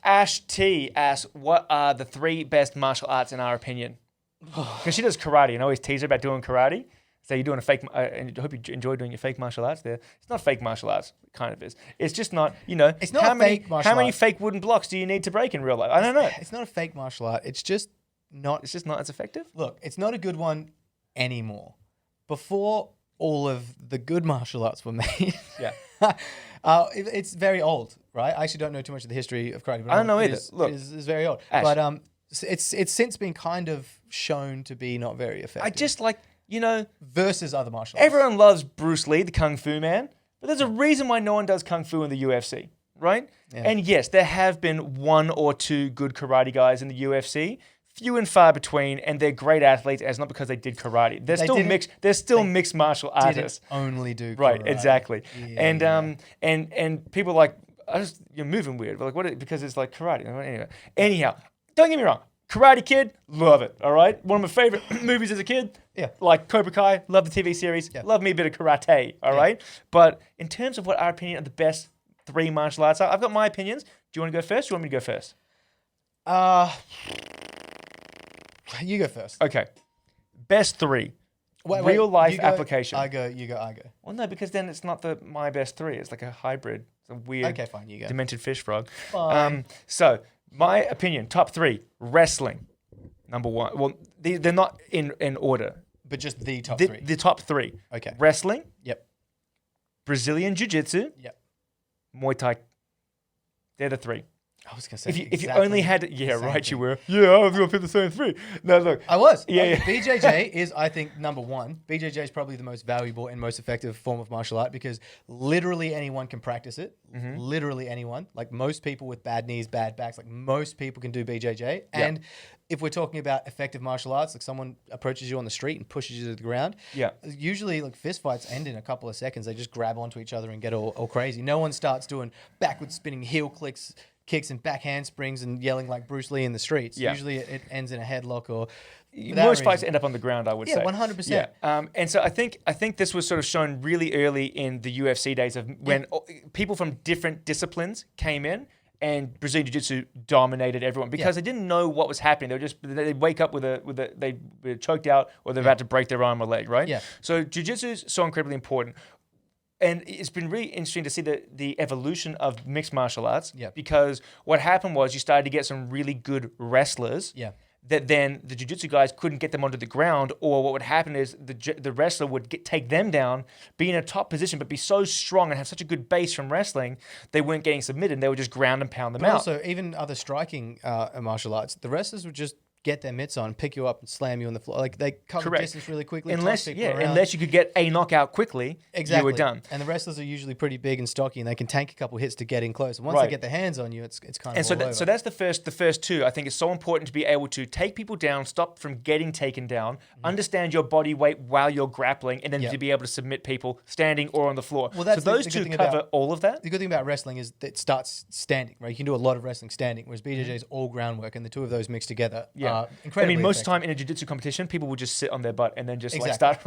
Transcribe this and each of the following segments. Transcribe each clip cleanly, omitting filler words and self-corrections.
Ash T asks, what are the 3 best martial arts in our opinion? Because she does karate, and I always tease her about doing karate. So you're doing a fake, and I hope you enjoy doing your fake martial arts there. It's not fake martial arts, it kind of is. It's just not, It's not fake martial how many fake wooden blocks do you need to break in real life? I don't know. It's not a fake martial art. It's just not as effective? Look, it's not a good one anymore. Before all of the good martial arts were made. Yeah. It's very old, right? I actually don't know too much of the history of karate. But I don't know either. Look, it's very old. Ash. But it's since been kind of shown to be not very effective. I just versus other martial arts. Everyone loves Bruce Lee, the Kung Fu man, but there's a reason why no one does Kung Fu in the UFC, right? Yeah. And yes, there have been 1 or 2 good karate guys in the UFC, few and far between, and they're great athletes, and it's not because they did karate. They're still mixed martial artists. Only do karate. Right, exactly. Yeah, and people are like, you're moving weird, but like what? Because it's like karate. Anyway, anyhow, don't get me wrong. Karate Kid, love it, all right? One of my favorite movies as a kid. Yeah. Like Cobra Kai, love the TV series. Yeah. Love me a bit of karate, all right? But in terms of what our opinion of the best 3 martial arts are, I've got my opinions. Do you want to go first? Do you want me to go first? You go first. Okay. Best 3. Real life application. You go. Well, no, because then it's not my best 3. It's like a hybrid. It's a weird, okay, fine, you go. Demented fish frog. Fine. So, my opinion, top 3, wrestling, number 1. Well, they're not in order. But just the top 3. The top 3. Okay. Wrestling. Yep. Brazilian Jiu-Jitsu. Yep. Muay Thai. They're the 3. I was going to say if you only had... Yeah, right, you were. Yeah, I was going to pick the same 3. No, look. I was. Yeah. BJJ is, I think, number 1. BJJ is probably the most valuable and most effective form of martial art because literally anyone can practice it. Mm-hmm. Literally anyone. Like most people with bad knees, bad backs, like most people can do BJJ. And if we're talking about effective martial arts, like someone approaches you on the street and pushes you to the ground, usually like fist fights end in a couple of seconds. They just grab onto each other and get all crazy. No one starts doing backward spinning heel kicks and back handsprings and yelling like Bruce Lee in the streets. Yeah. Usually it ends in a headlock or... Most fights end up on the ground, I would say. Yeah, 100%. Yeah. And so I think this was sort of shown really early in the UFC days of when people from different disciplines came in and Brazilian Jiu-Jitsu dominated everyone because they didn't know what was happening. They'd wake up they were choked out or they're about to break their arm or leg, right? Yeah. So Jiu-Jitsu is so incredibly important. And it's been really interesting to see the evolution of mixed martial arts because what happened was you started to get some really good wrestlers that then the jiu-jitsu guys couldn't get them onto the ground, or what would happen is the wrestler would take them down, be in a top position, but be so strong and have such a good base from wrestling, they weren't getting submitted, and they would just ground and pound them out. Also, even other striking martial arts, the wrestlers would just get their mitts on, pick you up, and slam you on the floor. Like they cover distance really quickly. Unless you could get a knockout quickly, you were done. And the wrestlers are usually pretty big and stocky, and they can tank a couple hits to get in close. And once they get their hands on you, it's kind of over. So that's the first 2. I think it's so important to be able to take people down, stop from getting taken down, understand your body weight while you're grappling, and then to be able to submit people standing or on the floor. Well, so those 2 cover all of that. The good thing about wrestling is that it starts standing, right? You can do a lot of wrestling standing, whereas BJJ is all groundwork, and the 2 of those mixed together. Incredibly most of the time in a jiu-jitsu competition, people will just sit on their butt and then just like start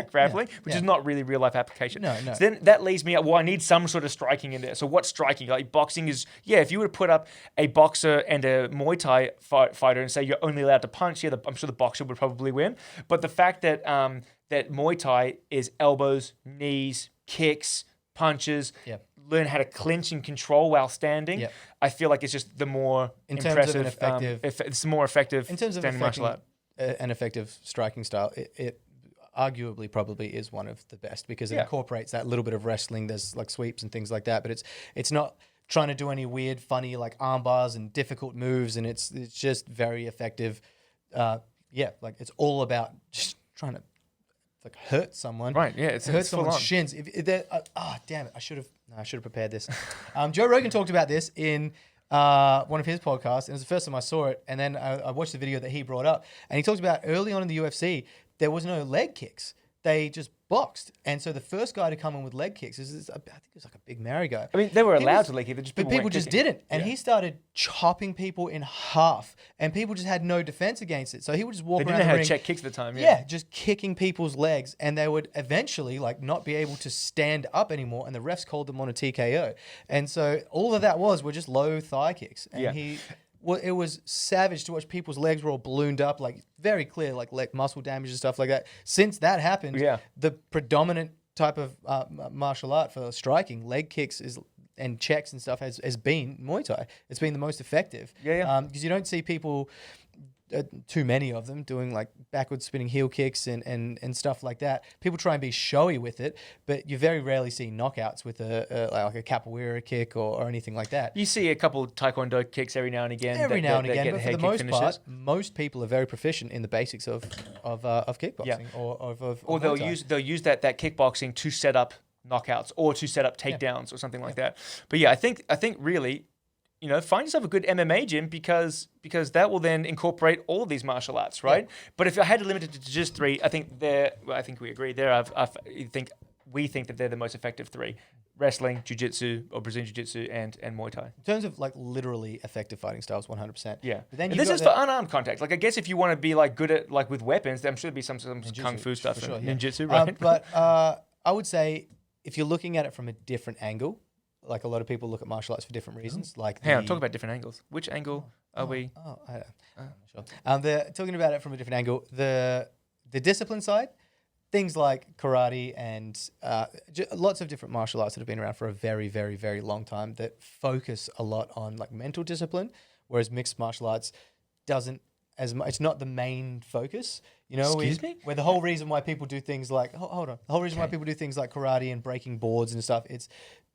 grappling, which is not really real life application. No. So then that leads me up, well, I need some sort of striking in there. So what's striking? Like boxing is, if you were to put up a boxer and a Muay Thai fighter and say you're only allowed to punch, I'm sure the boxer would probably win. But the fact that that Muay Thai is elbows, knees, kicks, punches, learn how to clinch and control while standing. I feel like it's just the more impressive, it's more effective in terms of standing martial art. An effective striking style. It arguably probably is one of the best because it incorporates that little bit of wrestling. There's like sweeps and things like that, but it's not trying to do any weird, funny like arm bars and difficult moves, and it's just very effective. Like it's all about just trying to like hurt someone. Right, yeah. It hurts someone's shins. Damn it. I should have prepared this. Joe Rogan talked about this in one of his podcasts, and it was the first time I saw it, and then I watched the video that he brought up, and he talked about early on in the UFC, there was no leg kicks. they just boxed. And so the first guy to come in with leg kicks is, I think it was like a big Mary guy. I mean, they were allowed to leg kick, but people just didn't. And Yeah. he started chopping people in half, and people just had no defense against it. So he would just walk They around didn't know the how to ring. check kicks at the time. Yeah, just kicking people's legs, and they would eventually like not be able to stand up anymore, and the refs called them on a TKO. And so all of that were just low thigh kicks, and well, it was savage to watch people's legs were all ballooned up, like very clear, like leg muscle damage and stuff like that. Since that happened, the predominant type of martial art for striking, leg kicks and checks and stuff has been Muay Thai. It's been the most effective. Because you don't see people, too many of them, doing like backward spinning heel kicks and stuff like that. People try and be showy with it, but you very rarely see knockouts with like a capoeira kick or anything like that. You see a couple Taekwondo kicks every now and again. But for the most finishes. part, most people are very proficient in the basics of kickboxing or they'll use that kickboxing to set up knockouts or to set up takedowns or something like that. But yeah, I think really, find yourself a good MMA gym because that will then incorporate all of these martial arts, right? Yeah. But if I had to limit it to just three, I think we agree there. We think that they're the most effective three: wrestling, jiu-jitsu or Brazilian jiu-jitsu, and Muay Thai. In terms of like literally effective fighting styles, 100%. Yeah. But then this is for unarmed contact. Like I guess if you want to be like good at like with weapons, I'm sure there'd be some kung fu stuff in ninjutsu, right? But I would say if you're looking at it from a different angle. Like a lot of people look at martial arts for different reasons. Like, talk about different angles. Which angle are we? I'm not sure. They're talking about it from a different angle. The discipline side, things like karate and lots of different martial arts that have been around for a very, very, very long time that focus a lot on like mental discipline, whereas mixed martial arts doesn't as much. It's not the main focus. Excuse me? Where the whole reason why people do things like hold on, the whole reason why people do things like karate and breaking boards and stuff, it's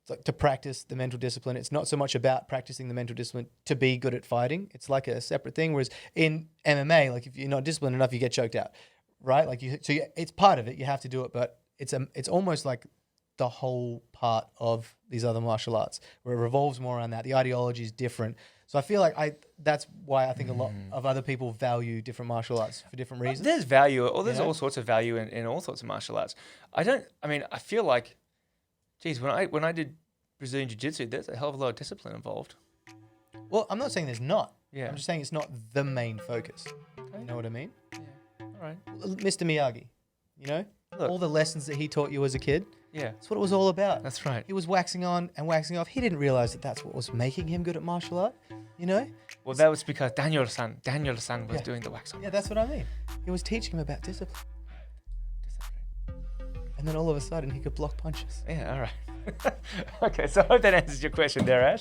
like to practice the mental discipline. It's not so much about practicing the mental discipline to be good at fighting. It's like a separate thing. Whereas in MMA, like if you're not disciplined enough, you get choked out, right? Like it's part of it. You have to do it, but it's almost like the whole part of these other martial arts where it revolves more around that. The ideology is different. So I feel like that's why I think a lot of other people value different martial arts for different reasons. There's value, or there's all sorts of value in all sorts of martial arts. I feel like, geez, when I did Brazilian Jiu-Jitsu, there's a hell of a lot of discipline involved. Well, I'm not saying there's not. Yeah. I'm just saying it's not the main focus. Okay. You know what I mean? Yeah. All right. Mr. Miyagi, Look, all the lessons that he taught you as a kid. Yeah. That's what it was all about. That's right. He was waxing on and waxing off. He didn't realize that that's what was making him good at martial art, Well, that was because Daniel-san was doing the wax on. Yeah, that's what I mean. He was teaching him about discipline. And then all of a sudden, he could block punches. Yeah, all right. Okay, so I hope that answers your question there, Ash.